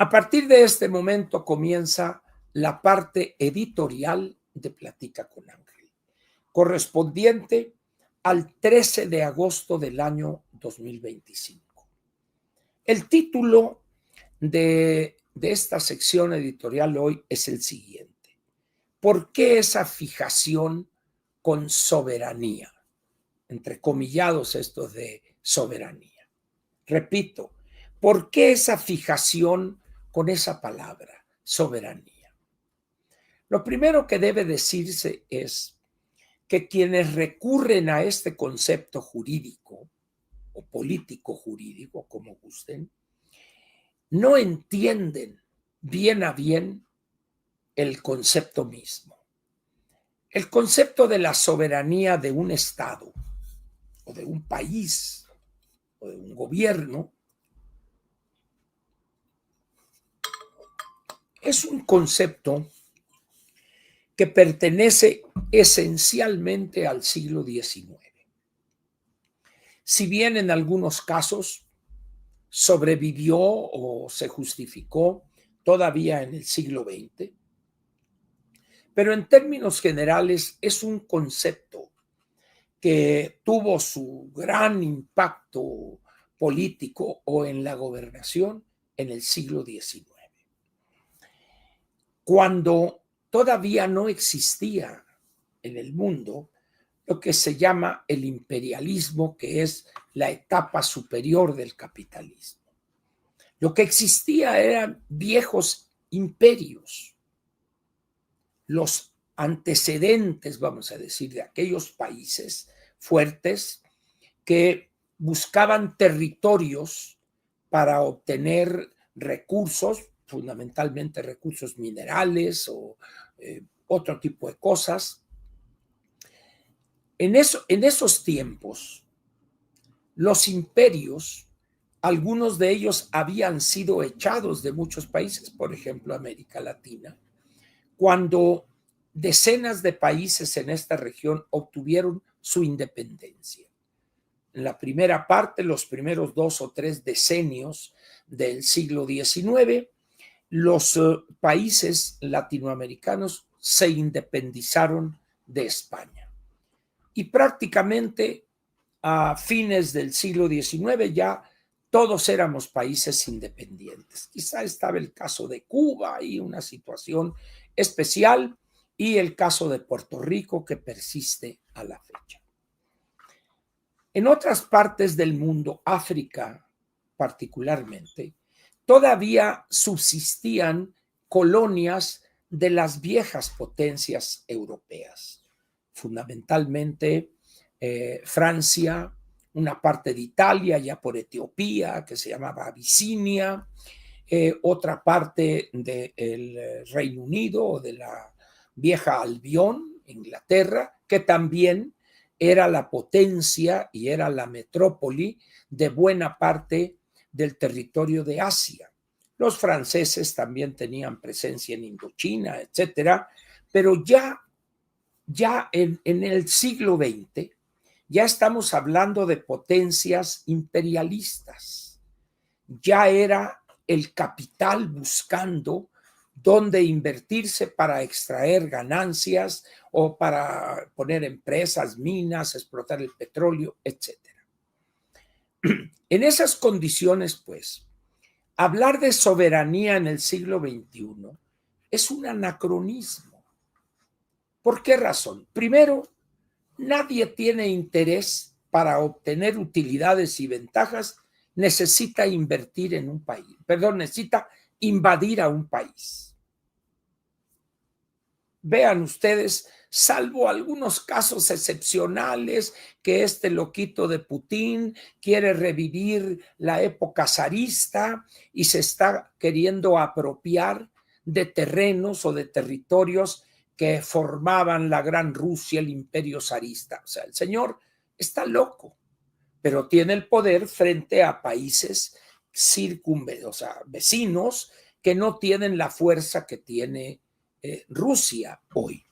A partir de este momento comienza la parte editorial de Platica con Ángel, correspondiente al 13 de agosto del año 2025. El título de esta sección editorial hoy es el siguiente: ¿por qué esa fijación con soberanía? Entrecomillados estos de soberanía. Repito, ¿por qué esa fijación con esa palabra, soberanía? Lo primero que debe decirse es que quienes recurren a este concepto jurídico o político jurídico, como gusten, no entienden bien a bien el concepto mismo. El concepto de la soberanía de un Estado o de un país o de un gobierno es un concepto que pertenece esencialmente al siglo XIX. Si bien en algunos casos sobrevivió o se justificó todavía en el siglo XX, pero en términos generales es un concepto que tuvo su gran impacto político o en la gobernación en el siglo XIX, cuando todavía no existía en el mundo lo que se llama el imperialismo, que es la etapa superior del capitalismo. Lo que existía eran viejos imperios, los antecedentes, vamos a decir, de aquellos países fuertes que buscaban territorios para obtener recursos, fundamentalmente recursos minerales o otro tipo de cosas. En esos tiempos, los imperios, algunos de ellos habían sido echados de muchos países, por ejemplo, América Latina, cuando decenas de países en esta región obtuvieron su independencia. En la primera parte, los primeros 2 o 3 decenios del siglo XIX, los países latinoamericanos se independizaron de España. Y prácticamente a fines del siglo XIX ya todos éramos países independientes. Quizá estaba el caso de Cuba y una situación especial, y el caso de Puerto Rico, que persiste a la fecha. En otras partes del mundo, África particularmente, todavía subsistían colonias de las viejas potencias europeas, fundamentalmente Francia, una parte de Italia, ya por Etiopía, que se llamaba Abisinia, otra parte del Reino Unido o de la vieja Albión, Inglaterra, que también era la potencia y era la metrópoli de buena parte del territorio de Asia. Los franceses también tenían presencia en Indochina, etcétera, pero ya en el siglo XX ya estamos hablando de potencias imperialistas. Ya era el capital buscando dónde invertirse para extraer ganancias o para poner empresas, minas, explotar el petróleo, etc. En esas condiciones, pues, hablar de soberanía en el siglo XXI es un anacronismo. ¿Por qué razón? Primero, nadie tiene interés para obtener utilidades y ventajas, necesita invertir en un país, necesita invadir a un país. Vean ustedes, salvo algunos casos excepcionales, que este loquito de Putin quiere revivir la época zarista y se está queriendo apropiar de terrenos o de territorios que formaban la Gran Rusia, el imperio zarista. O sea, el señor está loco, pero tiene el poder frente a países vecinos que no tienen la fuerza que tiene Rusia hoy.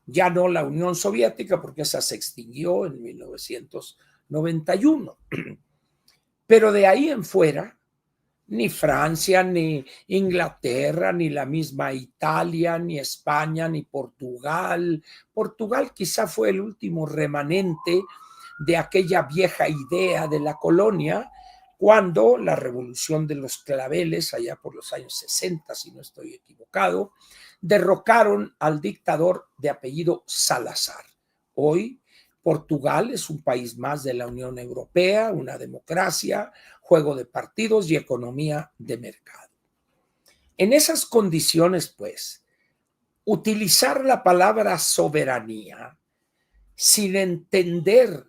Ya no la Unión Soviética, porque esa se extinguió en 1991. Pero de ahí en fuera, Ni Francia, ni Inglaterra, ni la misma Italia, ni España, ni Portugal. Portugal quizá fue el último remanente de aquella vieja idea de la colonia, cuando la revolución de los claveles, allá por los años 60, si no estoy equivocado, derrocaron al dictador de apellido Salazar. Hoy Portugal es un país más de la Unión Europea, una democracia, juego de partidos y economía de mercado. En esas condiciones, pues, utilizar la palabra soberanía sin entender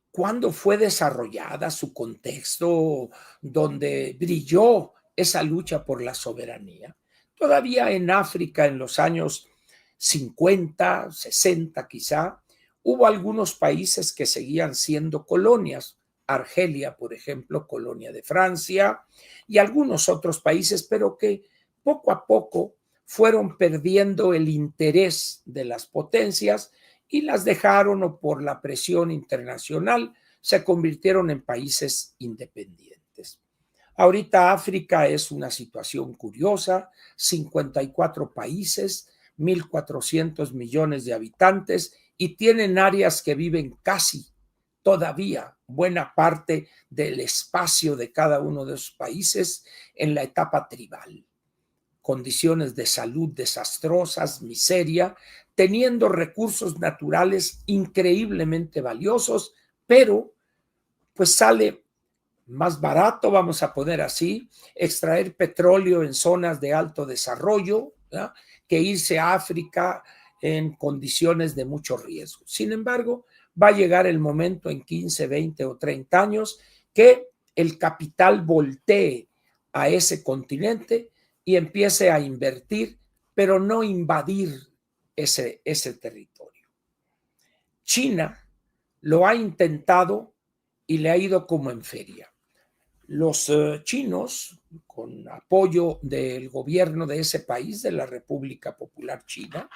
cuándo fue desarrollada, su contexto, donde brilló esa lucha por la soberanía. Todavía en África, en los años 50, 60 quizá, hubo algunos países que seguían siendo colonias. Argelia, por ejemplo, colonia de Francia, y algunos otros países, pero que poco a poco fueron perdiendo el interés de las potencias y las dejaron, o por la presión internacional se convirtieron en países independientes. Ahorita África es una situación curiosa, 54 países, 1.400 millones de habitantes, y tienen áreas que viven casi todavía buena parte del espacio de cada uno de esos países en la etapa tribal. Condiciones de salud desastrosas, miseria, teniendo recursos naturales increíblemente valiosos, pero pues sale más barato, vamos a poner así, extraer petróleo en zonas de alto desarrollo, ¿verdad?, que irse a África en condiciones de mucho riesgo. Sin embargo, va a llegar el momento en 15, 20 o 30 años que el capital voltee a ese continente y empiece a invertir, pero no invadir ese territorio. China lo ha intentado y le ha ido como en feria. Los chinos, con apoyo del gobierno de ese país, de la República Popular China,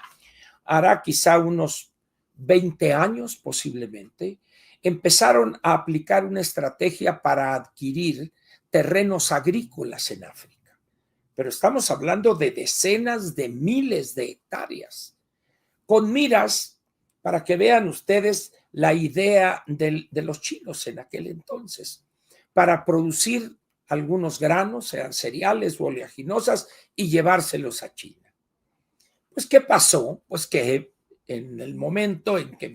hará quizá unos 20 años posiblemente, empezaron a aplicar una estrategia para adquirir terrenos agrícolas en África. Pero estamos hablando de decenas de miles de hectáreas, con miras, para que vean ustedes la idea de los chinos en aquel entonces, para producir algunos granos, sean cereales o oleaginosas, y llevárselos a China. Pues, ¿qué pasó? Pues que en el momento en que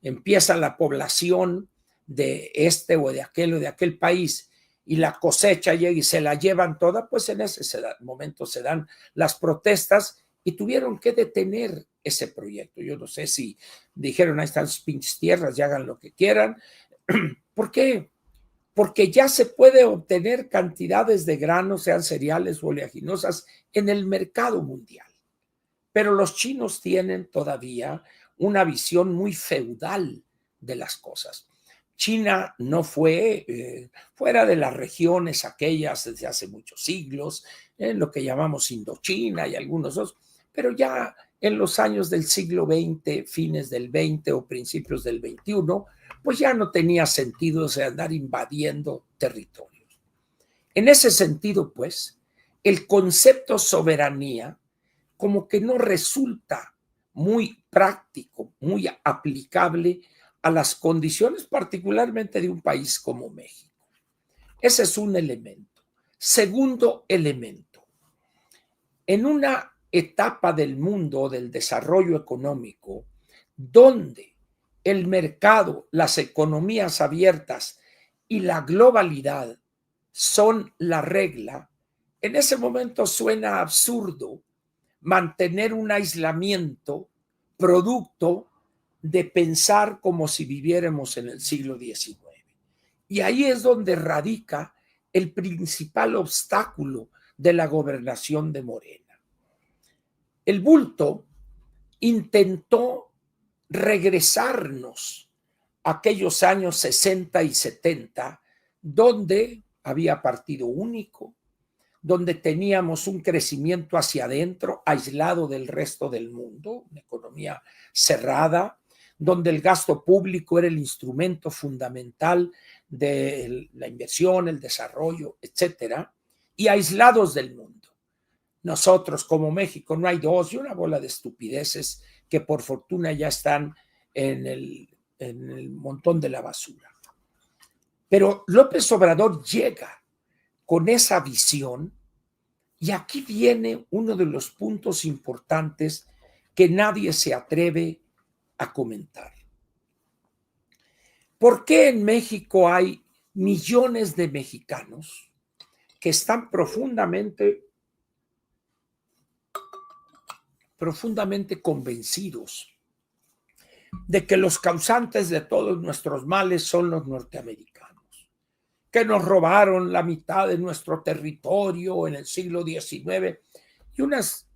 empieza la población de este o de aquel país, y la cosecha llega y se la llevan toda, pues en ese momento se dan las protestas y tuvieron que detener ese proyecto. Yo no sé si dijeron, ahí están sus pinches tierras, ya hagan lo que quieran. ¿Por qué? Porque ya se puede obtener cantidades de granos, sean cereales o oleaginosas, en el mercado mundial. Pero los chinos tienen todavía una visión muy feudal de las cosas. China no fue fuera de las regiones aquellas desde hace muchos siglos, lo que llamamos Indochina y algunos otros, pero ya en los años del siglo XX, fines del XX o principios del XXI, pues ya no tenía sentido de andar invadiendo territorios. En ese sentido, pues, el concepto soberanía como que no resulta muy práctico, muy aplicable a las condiciones particularmente de un país como México. Ese es un elemento. Segundo elemento, en una etapa del mundo del desarrollo económico donde el mercado, las economías abiertas y la globalidad son la regla, en ese momento suena absurdo mantener un aislamiento producto de pensar como si viviéramos en el siglo XIX. Y ahí es donde radica el principal obstáculo de la gobernación de Morena. El bulto intentó regresarnos a aquellos años 60 y 70, donde había partido único, donde teníamos un crecimiento hacia adentro, aislado del resto del mundo, una economía cerrada, donde el gasto público era el instrumento fundamental de la inversión, el desarrollo, etcétera, y aislados del mundo. Nosotros, como México, no hay dos y una bola de estupideces que por fortuna ya están en el montón de la basura. Pero López Obrador llega con esa visión y aquí viene uno de los puntos importantes que nadie se atreve a comentar. ¿Por qué en México hay millones de mexicanos que están profundamente convencidos de que los causantes de todos nuestros males son los norteamericanos, que nos robaron la mitad de nuestro territorio en el siglo XIX y unas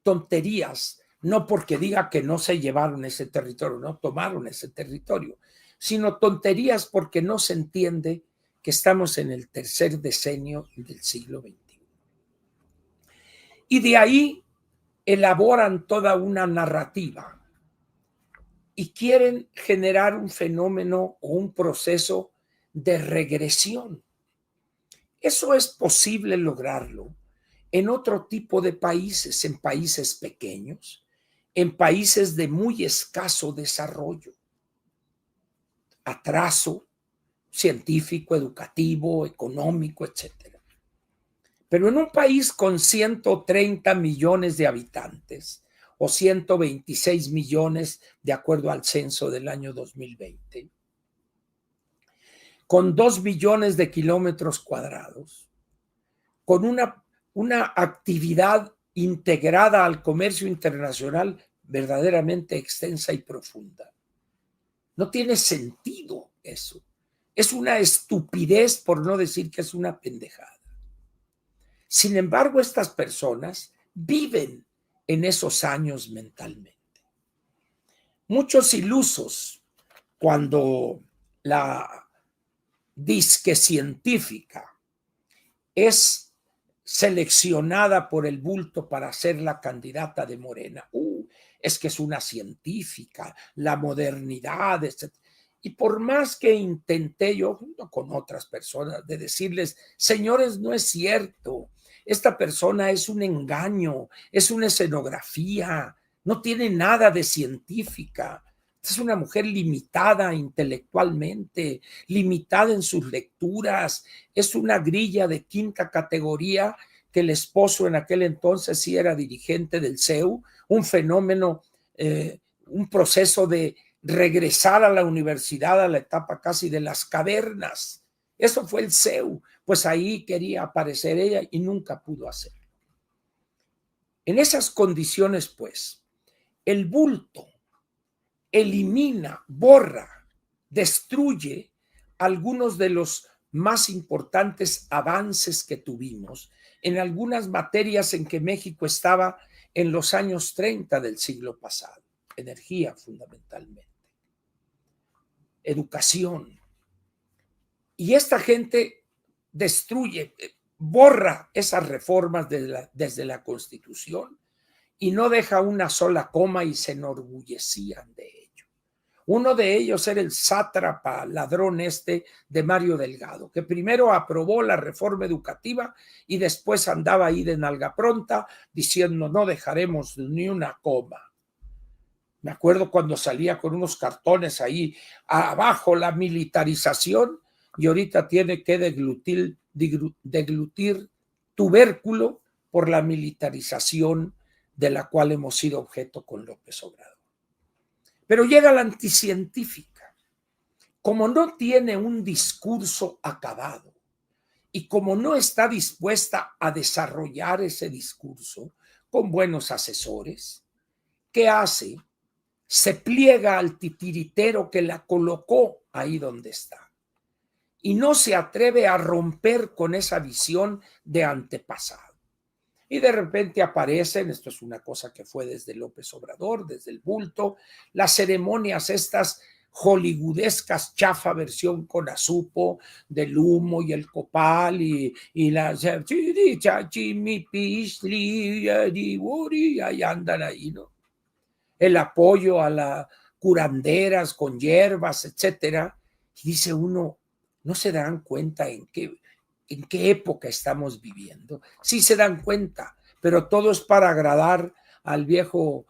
tonterías, no porque diga que no se llevaron ese territorio, no tomaron ese territorio, sino tonterías porque no se entiende que estamos en el tercer decenio del siglo XXI. Y de ahí elaboran toda una narrativa y quieren generar un fenómeno o un proceso de regresión. Eso es posible lograrlo en otro tipo de países, en países pequeños, en países de muy escaso desarrollo, atraso científico, educativo, económico, etcétera. Pero en un país con 130 millones de habitantes o 126 millones de acuerdo al censo del año 2020, con 2 billones de kilómetros cuadrados, con una actividad integrada al comercio internacional verdaderamente extensa y profunda. No tiene sentido eso. Es una estupidez, por no decir que es una pendejada. Sin embargo, estas personas viven en esos años mentalmente. Muchos ilusos, cuando la disque científica es seleccionada por el bulto para ser la candidata de Morena. Es que es una científica, la modernidad, etc. Y por más que intenté yo, junto con otras personas, de decirles, señores, no es cierto, esta persona es un engaño, es una escenografía, no tiene nada de científica. Es una mujer limitada intelectualmente, limitada en sus lecturas, es una grilla de quinta categoría que el esposo en aquel entonces sí era dirigente del CEU, un fenómeno, un proceso de regresar a la universidad a la etapa casi de las cavernas. Eso fue el CEU, pues ahí quería aparecer ella y nunca pudo hacerlo. En esas condiciones, pues, el bulto elimina, borra, destruye algunos de los más importantes avances que tuvimos en algunas materias en que México estaba en los años 30 del siglo pasado. Energía, fundamentalmente. Educación. Y esta gente destruye, borra esas reformas desde la Constitución y no deja una sola coma y se enorgullecían de ello. Uno de ellos era el sátrapa ladrón de Mario Delgado, que primero aprobó la reforma educativa y después andaba ahí de nalga pronta diciendo no dejaremos ni una coma. Me acuerdo cuando salía con unos cartones ahí abajo la militarización y ahorita tiene que deglutir tubérculo por la militarización de la cual hemos sido objeto con López Obrador. Pero llega la anticientífica. Como no tiene un discurso acabado y como no está dispuesta a desarrollar ese discurso con buenos asesores, ¿qué hace? Se pliega al titiritero que la colocó ahí donde está y no se atreve a romper con esa visión de antepasado. Y de repente aparecen, esto es una cosa que fue desde López Obrador, desde el bulto, las ceremonias estas hollywoodescas, chafa versión con azupo, del humo y el copal y las ahí andan ahí, ¿no? El apoyo a las curanderas con hierbas, etcétera. Y dice uno, ¿No se darán cuenta en qué época estamos viviendo? Sí se dan cuenta, pero todo es para agradar al viejo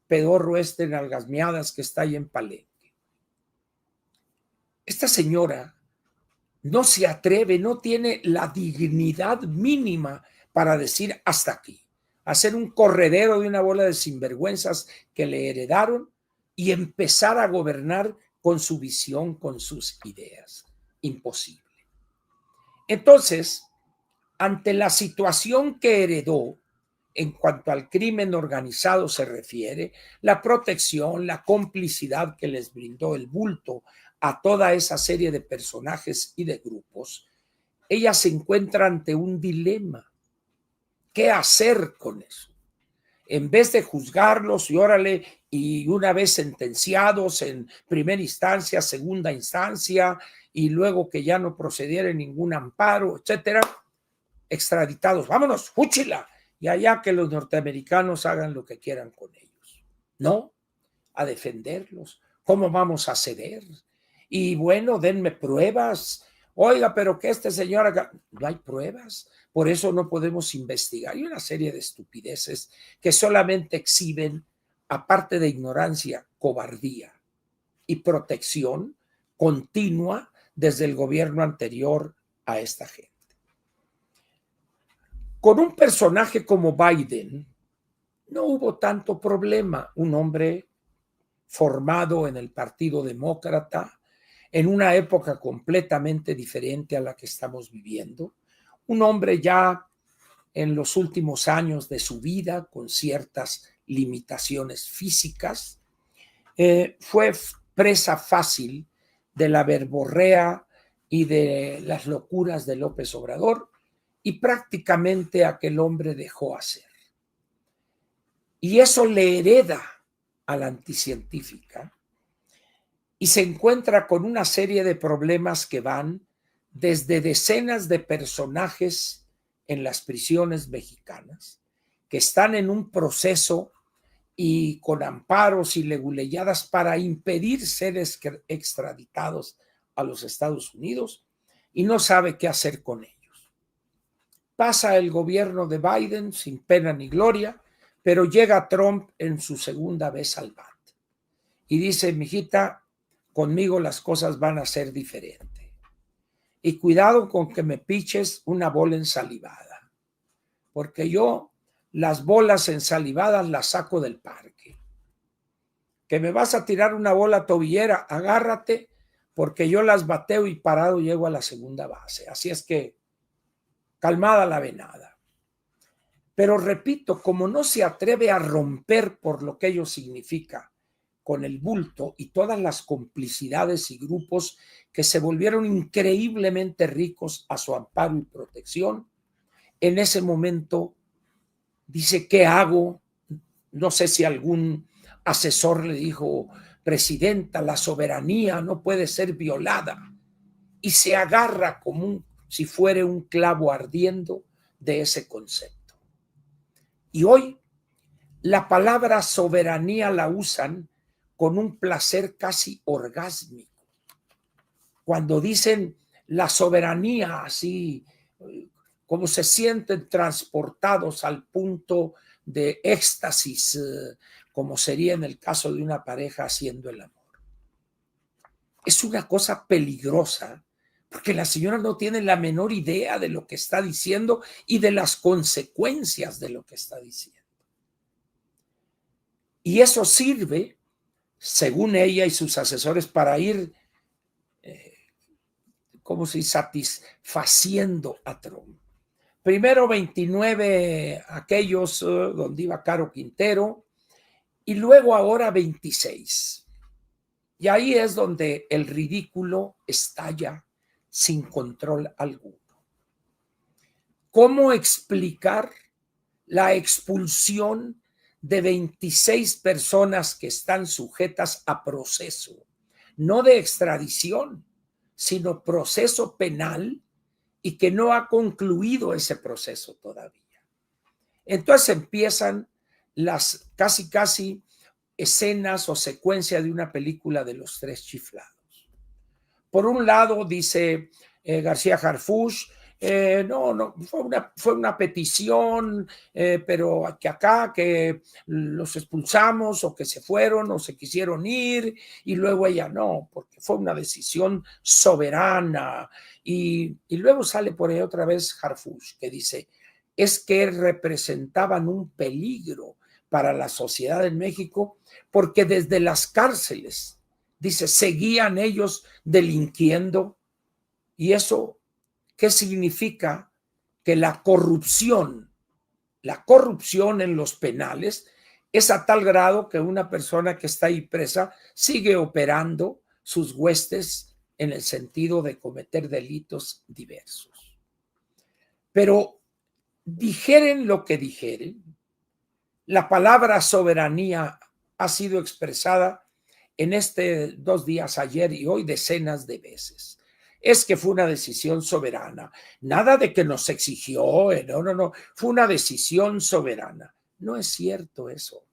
pedorro este en algas miadas que está ahí en Palenque. Esta señora no se atreve, no tiene la dignidad mínima para decir hasta aquí, hacer un corredero de una bola de sinvergüenzas que le heredaron y empezar a gobernar con su visión, con sus ideas. Imposible. Entonces, ante la situación que heredó en cuanto al crimen organizado se refiere, la protección, la complicidad que les brindó el bulto a toda esa serie de personajes y de grupos, ella se encuentra ante un dilema. ¿Qué hacer con eso? En vez de juzgarlos y órale, y una vez sentenciados en primera instancia, segunda instancia, y luego que ya no procediera en ningún amparo, etcétera, extraditados, vámonos, fúchila, y allá que los norteamericanos hagan lo que quieran con ellos. No, a defenderlos. ¿Cómo vamos a ceder? Y bueno, denme pruebas. Oiga, pero que este señor haga... No hay pruebas, por eso no podemos investigar. Y una serie de estupideces que solamente exhiben, aparte de ignorancia, cobardía y protección continua desde el gobierno anterior a esta gente. Con un personaje como Biden no hubo tanto problema. Un hombre formado en el Partido Demócrata, en una época completamente diferente a la que estamos viviendo. Un hombre ya en los últimos años de su vida, con ciertas limitaciones físicas, fue presa fácil de la verborrea y de las locuras de López Obrador, y prácticamente aquel hombre dejó hacer. Y eso le hereda a la anticientífica y se encuentra con una serie de problemas que van desde decenas de personajes en las prisiones mexicanas que están en un proceso y con amparos y leguleyadas para impedir ser extraditados a los Estados Unidos, y no sabe qué hacer con ellos. Pasa el gobierno de Biden sin pena ni gloria, pero llega Trump en su segunda vez al bat y dice, mijita, conmigo las cosas van a ser diferentes. Y cuidado con que me piches una bola ensalivada, porque yo las bolas ensalivadas las saco del parque. Que me vas a tirar una bola tobillera, agárrate, porque yo las bateo y parado llego a la segunda base. Así es que calmada la venada. Pero repito, como no se atreve a romper por lo que ello significa con el bulto y todas las complicidades y grupos que se volvieron increíblemente ricos a su amparo y protección, en ese momento dice, ¿qué hago? No sé si algún asesor le dijo, presidenta, la soberanía no puede ser violada, y se agarra como si fuera un clavo ardiendo de ese concepto. Y hoy la palabra soberanía la usan con un placer casi orgásmico. Cuando dicen la soberanía, así como se sienten transportados al punto de éxtasis, como sería en el caso de una pareja haciendo el amor. Es una cosa peligrosa, porque la señora no tiene la menor idea de lo que está diciendo y de las consecuencias de lo que está diciendo. Y eso sirve, según ella y sus asesores, para ir, como si satisfaciendo a Trump. Primero 29 aquellos donde iba Caro Quintero, y luego ahora 26. Y ahí es donde el ridículo estalla sin control alguno. ¿Cómo explicar la expulsión de 26 personas que están sujetas a proceso, no de extradición, sino proceso penal, y que no ha concluido ese proceso todavía? Entonces empiezan las casi escenas o secuencia de una película de los tres chiflados. por un lado, dice García Harfuch, no, fue una petición, pero que acá, que los expulsamos o que se fueron o se quisieron ir, y luego ella no, porque fue una decisión soberana. Y luego sale por ahí otra vez Harfuch, que dice, es que representaban un peligro para la sociedad en México, porque desde las cárceles, dice, seguían ellos delinquiendo, y eso, ¿qué significa? Que la corrupción en los penales es a tal grado que una persona que está ahí presa sigue operando sus huestes en el sentido de cometer delitos diversos. Pero dijeren lo que dijeren, la palabra soberanía ha sido expresada en 2 días, ayer y hoy, decenas de veces. Es que fue una decisión soberana. Nada de que nos exigió, no. Fue una decisión soberana. No es cierto eso.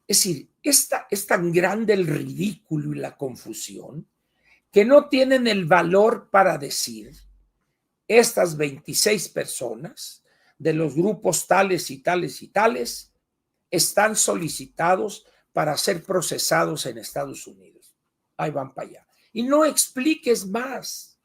Es decir, es tan grande el ridículo y la confusión que no tienen el valor para decir estas 26 personas de los grupos tales y tales y tales están solicitados para ser procesados en Estados Unidos. Ahí van para allá. Y no expliques más.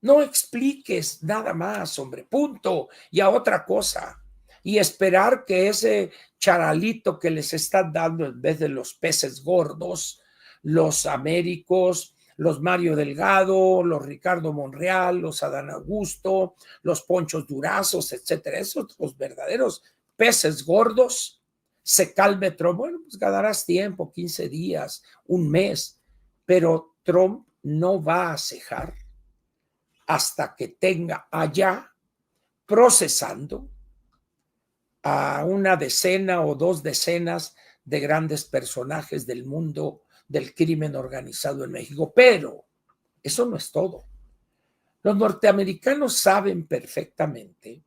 No expliques nada más, hombre. Punto. Y a otra cosa. Y esperar que ese charalito que les están dando en vez de los peces gordos, los Américos, los Mario Delgado, los Ricardo Monreal, los Adán Augusto, los Ponchos Durazos, etcétera, esos los verdaderos peces gordos, se calme Trump. Bueno, pues ganarás tiempo, 15 días, un mes, pero Trump no va a cejar hasta que tenga allá procesando a una decena o 2 decenas de grandes personajes del mundo del crimen organizado en México. Pero eso no es todo. Los norteamericanos saben perfectamente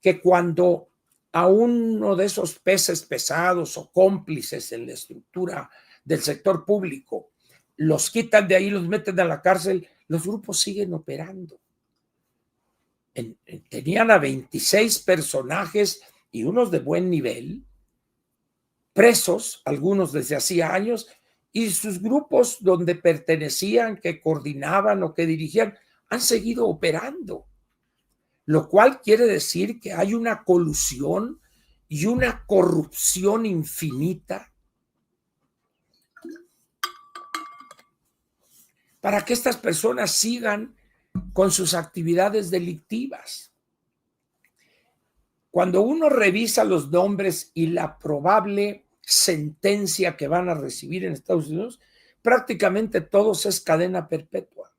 que cuando a uno de esos peces pesados o cómplices en la estructura del sector público los quitan de ahí, los meten a la cárcel, los grupos siguen operando. Tenían a 26 personajes y unos de buen nivel, presos, algunos desde hacía años, y sus grupos donde pertenecían, que coordinaban o que dirigían, han seguido operando, lo cual quiere decir que hay una colusión y una corrupción infinita para que estas personas sigan con sus actividades delictivas. Cuando uno revisa los nombres y la probable sentencia que van a recibir en Estados Unidos, prácticamente todos es cadena perpetua.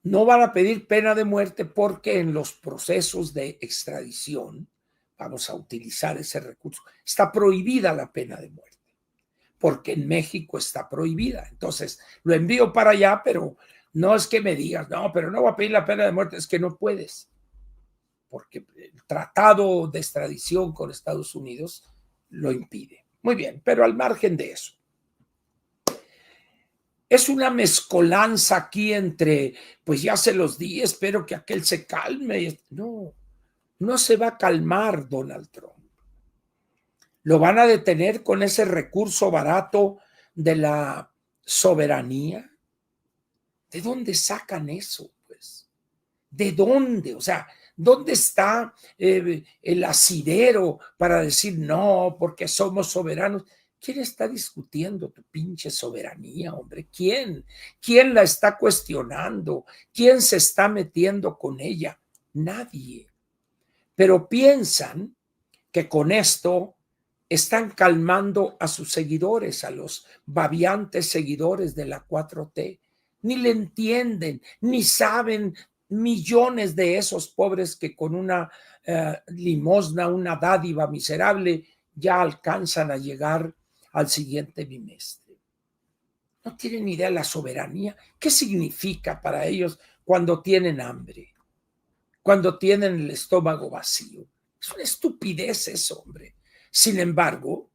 No van a pedir pena de muerte porque en los procesos de extradición, vamos a utilizar ese recurso, está prohibida la pena de muerte, porque en México está prohibida. Entonces, lo envío para allá, pero no es que me digas, no, pero no voy a pedir la pena de muerte, es que no puedes, porque el tratado de extradición con Estados Unidos lo impide. Muy bien, pero al margen de eso, es una mezcolanza aquí entre, pues ya se los di, espero que aquel se calme. No, no se va a calmar Donald Trump. Lo van a detener con ese recurso barato de la soberanía. ¿De dónde sacan eso, pues? ¿De dónde? O sea, ¿dónde está el asidero para decir no, porque somos soberanos? ¿Quién está discutiendo tu pinche soberanía, hombre? ¿Quién? ¿Quién la está cuestionando? ¿Quién se está metiendo con ella? Nadie. Pero piensan que con esto están calmando a sus seguidores, a los babiantes seguidores de la 4T. Ni le entienden, ni saben millones de esos pobres que con una limosna, una dádiva miserable, ya alcanzan a llegar al siguiente bimestre. No tienen idea de la soberanía. ¿Qué significa para ellos cuando tienen hambre? Cuando tienen el estómago vacío. Es una estupidez eso, hombre. Sin embargo,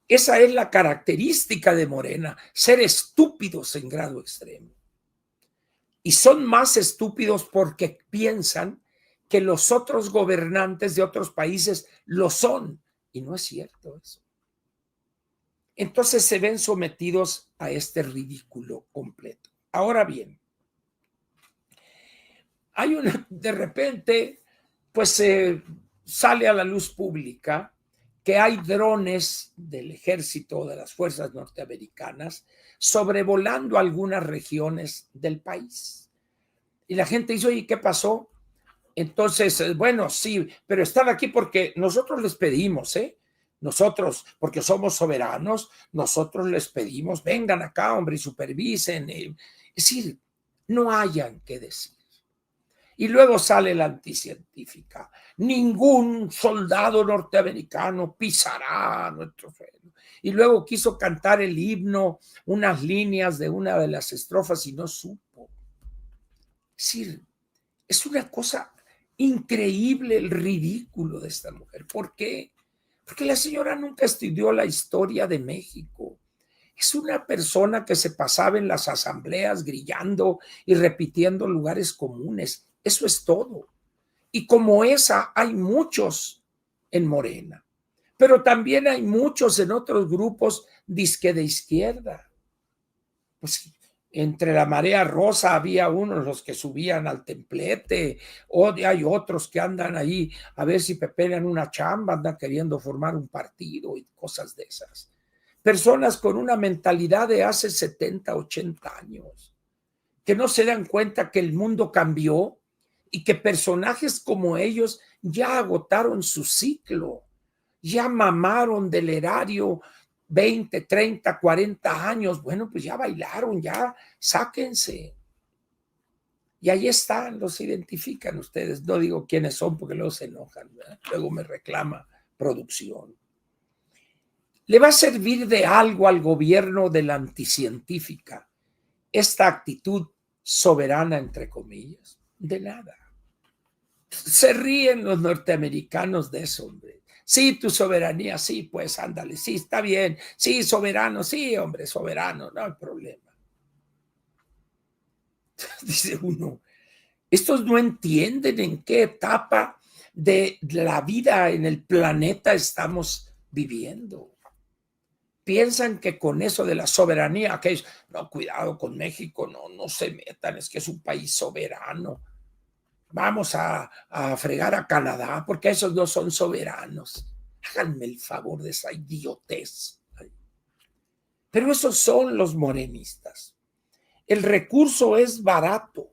Esa es la característica de Morena, ser estúpidos en grado extremo. Y son más estúpidos porque piensan que los otros gobernantes de otros países lo son. Y no es cierto eso. Entonces se ven sometidos a este ridículo completo. Ahora bien, de repente, pues sale a la luz pública que hay drones del ejército, de las fuerzas norteamericanas, sobrevolando algunas regiones del país. Y la gente dice, oye, ¿qué pasó? Entonces, bueno, sí, pero están aquí porque nosotros les pedimos, nosotros, porque somos soberanos, nosotros les pedimos, vengan acá, hombre, y supervisen. Es decir, no hayan que decir. Y luego sale la anticientífica. Ningún soldado norteamericano pisará nuestro suelo. Y luego quiso cantar el himno, unas líneas de una de las estrofas y no supo. Es decir, es una cosa increíble el ridículo de esta mujer. ¿Por qué? Porque la señora nunca estudió la historia de México. Es una persona que se pasaba en las asambleas grillando y repitiendo lugares comunes. Eso es todo. Y como esa hay muchos en Morena, pero también hay muchos en otros grupos disque de izquierda. Pues entre la marea rosa había unos los que subían al templete, o hay otros que andan ahí a ver si pepean una chamba, andan queriendo formar un partido y cosas de esas. Personas con una mentalidad de hace 70, 80 años, que no se dan cuenta que el mundo cambió y que personajes como ellos ya agotaron su ciclo, ya mamaron del erario 20, 30, 40 años. Bueno, pues ya bailaron, ya sáquense. Y ahí están, los identifican ustedes. No digo quiénes son porque luego se enojan, ¿verdad? Luego me reclama producción. ¿Le va a servir de algo al gobierno de la anticientífica esta actitud soberana, entre comillas? De nada. Se ríen los norteamericanos de eso, hombre. Sí, tu soberanía, sí, pues ándale, sí, está bien. Sí, soberano, sí, hombre, soberano, no hay problema. Dice uno, estos no entienden en qué etapa de la vida en el planeta estamos viviendo. Piensan que con eso de la soberanía, que es, no, cuidado con México, no se metan, es que es un país soberano. Vamos a fregar a Canadá porque esos no son soberanos. Háganme el favor de esa idiotez. Pero esos son los morenistas. El recurso es barato.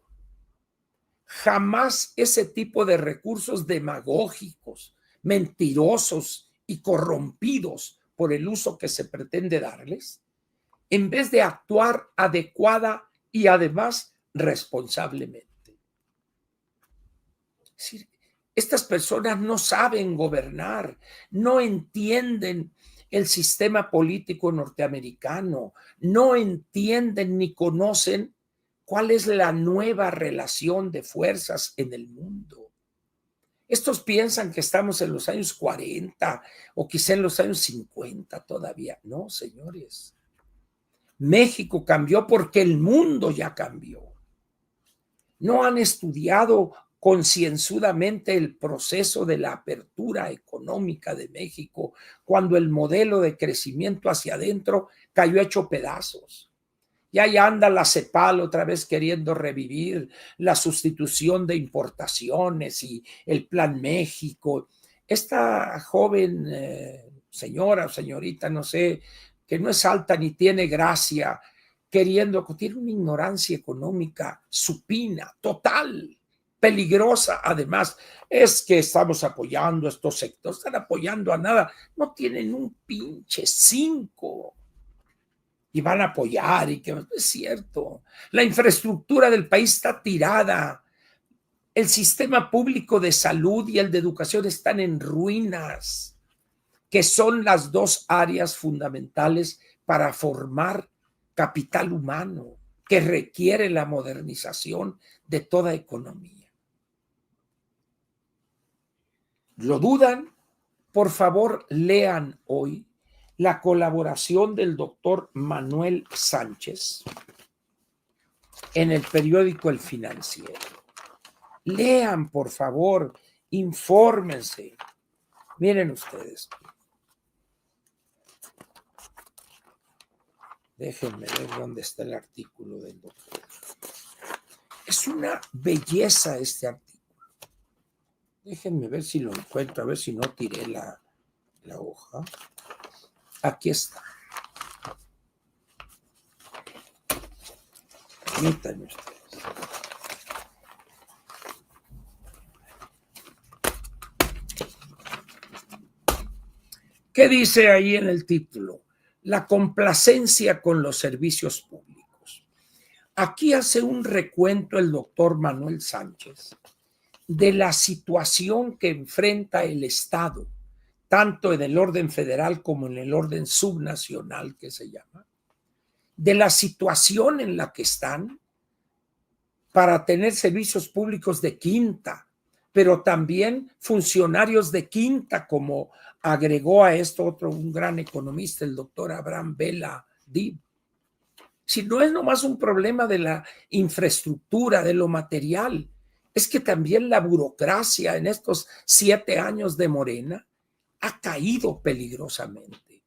Jamás ese tipo de recursos demagógicos, mentirosos y corrompidos por el uso que se pretende darles, en vez de actuar adecuada y además responsablemente. Es decir, estas personas no saben gobernar, no entienden el sistema político norteamericano, no entienden ni conocen cuál es la nueva relación de fuerzas en el mundo. Estos piensan que estamos en los años 40 o quizá en los años 50 todavía. No, señores. México cambió porque el mundo ya cambió. No han estudiado concienzudamente el proceso de la apertura económica de México cuando el modelo de crecimiento hacia adentro cayó hecho pedazos. Y ahí anda la CEPAL otra vez queriendo revivir la sustitución de importaciones y el Plan México. Esta joven señora o señorita, no sé, que no es alta ni tiene gracia, tiene una ignorancia económica supina, total, peligrosa. Además, es que estamos apoyando a estos sectores, están apoyando a nada, no tienen un pinche 5 y van a apoyar y que no es cierto. La infraestructura del país está tirada. El sistema público de salud y el de educación están en ruinas, que son las dos áreas fundamentales para formar capital humano, que requiere la modernización de toda economía. ¿Lo dudan? Por favor, lean hoy la colaboración del doctor Manuel Sánchez en el periódico El Financiero. Lean, por favor, infórmense. Miren ustedes. Déjenme ver dónde está el artículo del doctor. Es una belleza este artículo. Déjenme ver si lo encuentro, a ver si no tiré la hoja. Aquí está. Permítanme ustedes. ¿Qué dice ahí en el título? La complacencia con los servicios públicos. Aquí hace un recuento el doctor Manuel Sánchez de la situación que enfrenta el Estado, tanto en el orden federal como en el orden subnacional que se llama, de la situación en la que están para tener servicios públicos de quinta, pero también funcionarios de quinta, como agregó a esto un gran economista, el doctor Abraham Vela Dib. Si no es nomás un problema de la infraestructura, de lo material, es que también la burocracia en estos 7 años de Morena ha caído peligrosamente.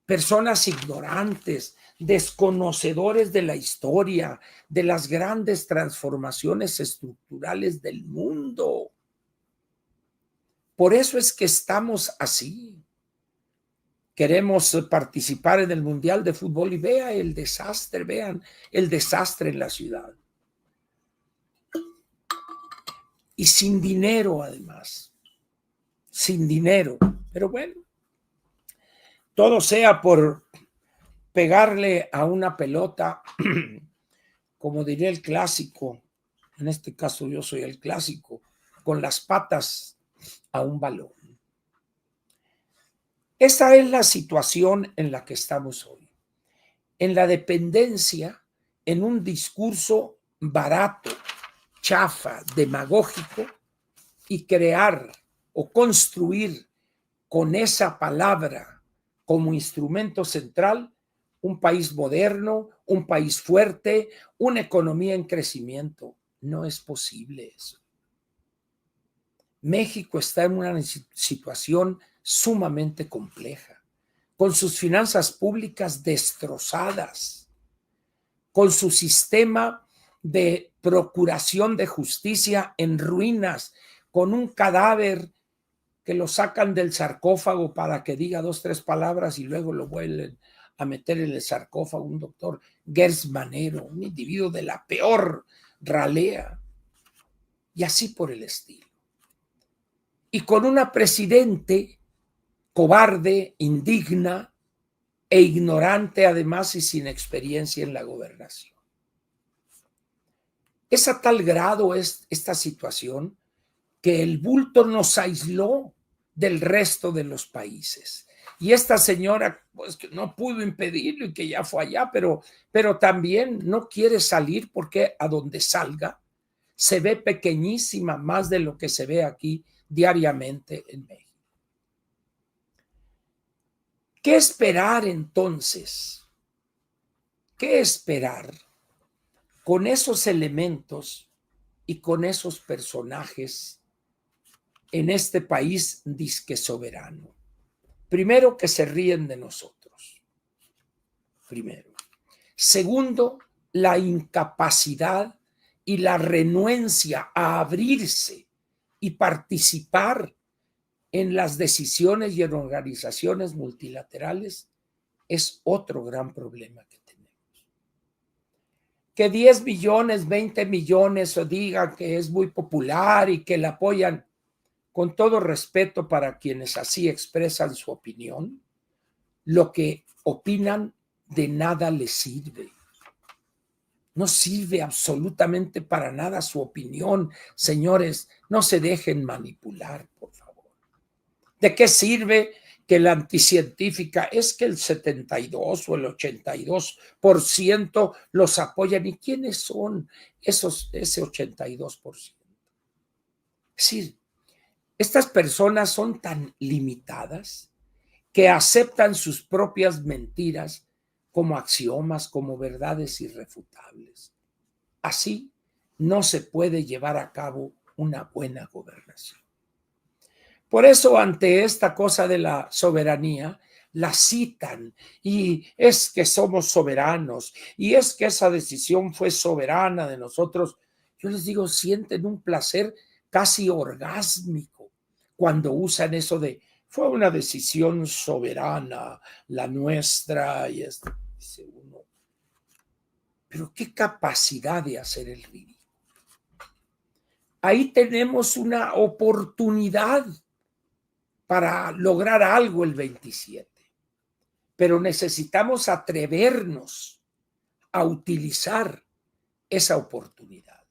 Personas ignorantes, desconocedores de la historia, de las grandes transformaciones estructurales del mundo. Por eso es que estamos así. Queremos participar en el Mundial de Fútbol y vean el desastre en la ciudad. Y sin dinero, además. Sin dinero. Pero bueno, todo sea por pegarle a una pelota, como diría el clásico, en este caso yo soy el clásico, con las patas a un balón. Esa es la situación en la que estamos hoy. En la dependencia, en un discurso barato, chafa, demagógico, y crear o construir con esa palabra como instrumento central un país moderno, un país fuerte, una economía en crecimiento. No es posible eso. México está en una situación sumamente compleja, con sus finanzas públicas destrozadas, con su sistema de procuración de justicia en ruinas, con un cadáver que lo sacan del sarcófago para que diga 2, 3 palabras y luego lo vuelven a meter en el sarcófago, un doctor Gers Manero, un individuo de la peor ralea, y así por el estilo. Y con una presidente cobarde, indigna e ignorante además y sin experiencia en la gobernación. Es a tal grado esta situación que el bulto nos aisló del resto de los países. Y esta señora, pues que no pudo impedirlo y que ya fue allá, pero también no quiere salir porque a donde salga se ve pequeñísima, más de lo que se ve aquí diariamente en México. ¿Qué esperar entonces? ¿Qué esperar con esos elementos y con esos personajes en este país disque soberano? Primero, que se ríen de nosotros. Primero. Segundo, la incapacidad y la renuencia a abrirse y participar en las decisiones y en organizaciones multilaterales es otro gran problema que tenemos. Que 10 millones, 20 millones o digan que es muy popular y que la apoyan, con todo respeto para quienes así expresan su opinión, lo que opinan de nada les sirve. No sirve absolutamente para nada su opinión. Señores, no se dejen manipular, por favor. ¿De qué sirve que la anticientífica es que el 72 o el 82% los apoyan? ¿Y quiénes son ese 82%? Es decir, estas personas son tan limitadas que aceptan sus propias mentiras como axiomas, como verdades irrefutables. Así no se puede llevar a cabo una buena gobernación. Por eso, ante esta cosa de la soberanía, la citan y es que somos soberanos y es que esa decisión fue soberana de nosotros. Yo les digo, sienten un placer casi orgásmico cuando usan eso de fue una decisión soberana la nuestra y esto. Dice uno, pero qué capacidad de hacer el ridículo. Ahí tenemos una oportunidad para lograr algo el 27. Pero necesitamos atrevernos a utilizar esa oportunidad.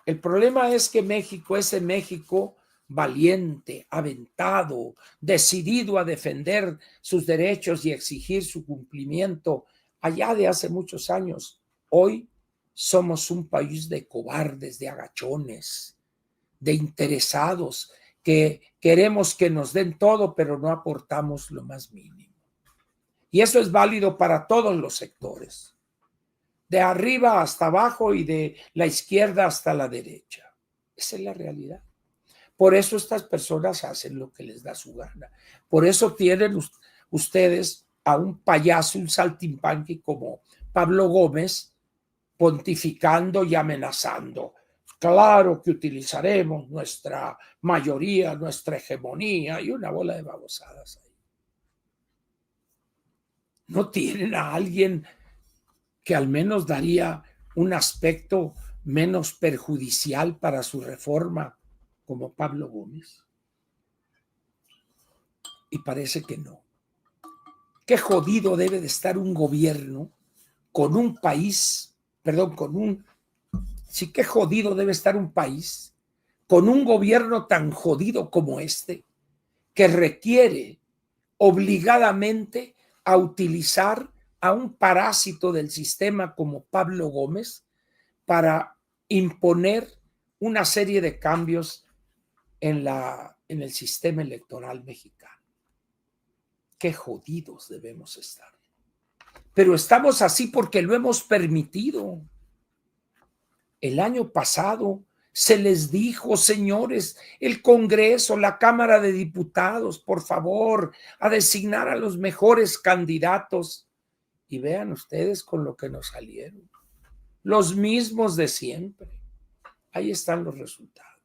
El problema es que México, ese México valiente, aventado, decidido a defender sus derechos y exigir su cumplimiento allá de hace muchos años, hoy somos un país de cobardes, de agachones, de interesados, que queremos que nos den todo, pero no aportamos lo más mínimo. Y eso es válido para todos los sectores, de arriba hasta abajo y de la izquierda hasta la derecha. Esa es la realidad. Por eso estas personas hacen lo que les da su gana. Por eso tienen ustedes a un payaso, un saltimbanqui como Pablo Gómez, pontificando y amenazando. Claro que utilizaremos nuestra mayoría, nuestra hegemonía y una bola de babosadas ahí. ¿No tienen a alguien que al menos daría un aspecto menos perjudicial para su reforma como Pablo Gómez? Y parece que no. Qué jodido debe de estar un gobierno con un país, sí, qué jodido debe estar un país con un gobierno tan jodido como este, que requiere obligadamente a utilizar a un parásito del sistema como Pablo Gómez para imponer una serie de cambios en el sistema electoral mexicano. Qué jodidos debemos estar. Pero estamos así porque lo hemos permitido. El año pasado se les dijo, señores, el Congreso, la Cámara de Diputados, por favor, a designar a los mejores candidatos. Y vean ustedes con lo que nos salieron. Los mismos de siempre. Ahí están los resultados.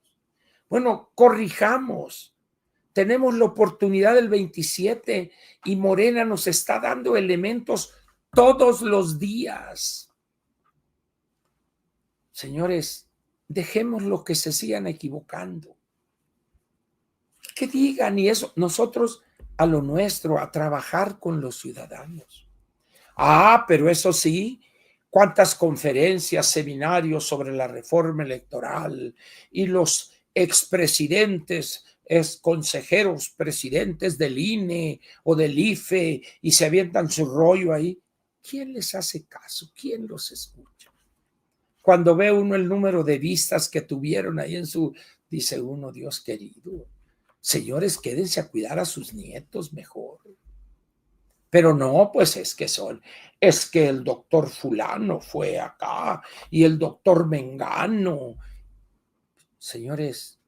Bueno, corrijamos. Tenemos la oportunidad del 27 y Morena nos está dando elementos todos los días. Señores, dejemos lo que se sigan equivocando. Que digan y eso, nosotros a lo nuestro, a trabajar con los ciudadanos. Pero eso sí, cuántas conferencias, seminarios sobre la reforma electoral y los expresidentes, consejeros, presidentes del INE o del IFE y se avientan su rollo ahí. ¿Quién les hace caso? ¿Quién los escucha? Cuando ve uno el número de vistas que tuvieron ahí dice uno, Dios querido, señores, quédense a cuidar a sus nietos mejor. Pero no, pues es que el doctor fulano fue acá y el doctor Mengano. Señores,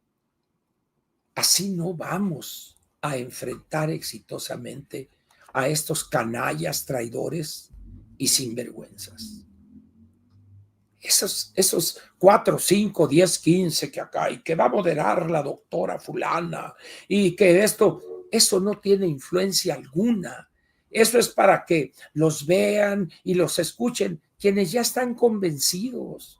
así no vamos a enfrentar exitosamente a estos canallas traidores y sinvergüenzas. Esos 4, 5, 10, 15 que acá y que va a moderar la doctora fulana y que eso no tiene influencia alguna. Eso es para que los vean y los escuchen quienes ya están convencidos.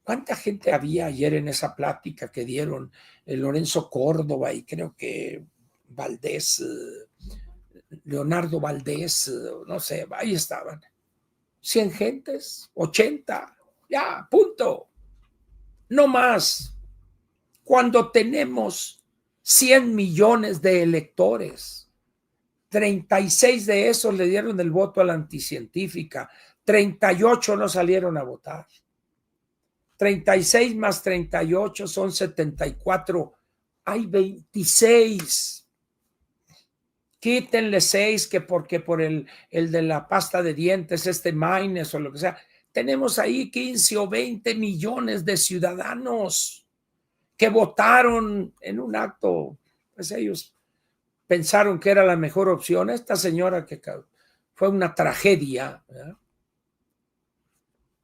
¿Cuánta gente había ayer en esa plática que dieron Lorenzo Córdoba y creo que Valdés, Leonardo Valdés, no sé, ahí estaban? 100 gentes, 80, ya, punto. No más. Cuando tenemos 100 millones de electores, 36 de esos le dieron el voto a la anticientífica, 38 no salieron a votar. 36 más 38 son 74. Hay 26. quítenle 6, que porque por el de la pasta de dientes, Maynes o lo que sea. Tenemos ahí 15 o 20 millones de ciudadanos que votaron en un acto, pues ellos pensaron que era la mejor opción. Esta señora que fue una tragedia, ¿verdad?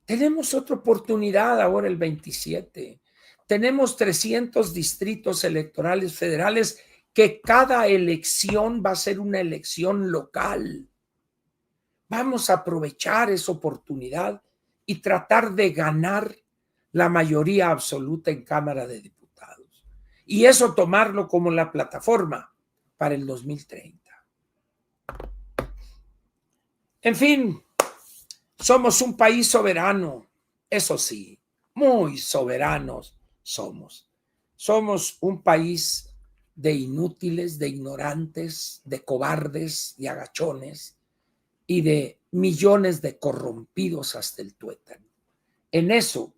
Tenemos otra oportunidad ahora el 27. Tenemos 300 distritos electorales federales que cada elección va a ser una elección local. Vamos a aprovechar esa oportunidad y tratar de ganar la mayoría absoluta en Cámara de Diputados. Y eso tomarlo como la plataforma para el 2030. En fin, somos un país soberano, eso sí, muy soberanos somos. Somos un país de inútiles, de ignorantes, de cobardes, de agachones y de millones de corrompidos hasta el tuétano. En eso,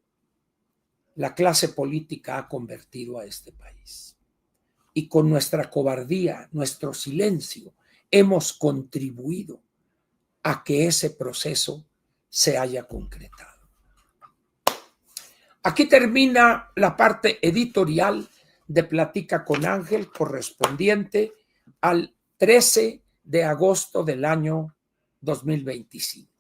la clase política ha convertido a este país. Y con nuestra cobardía, nuestro silencio, hemos contribuido a que ese proceso se haya concretado. Aquí termina la parte editorial de Platica con Ángel, correspondiente al 13 de agosto del año 2025.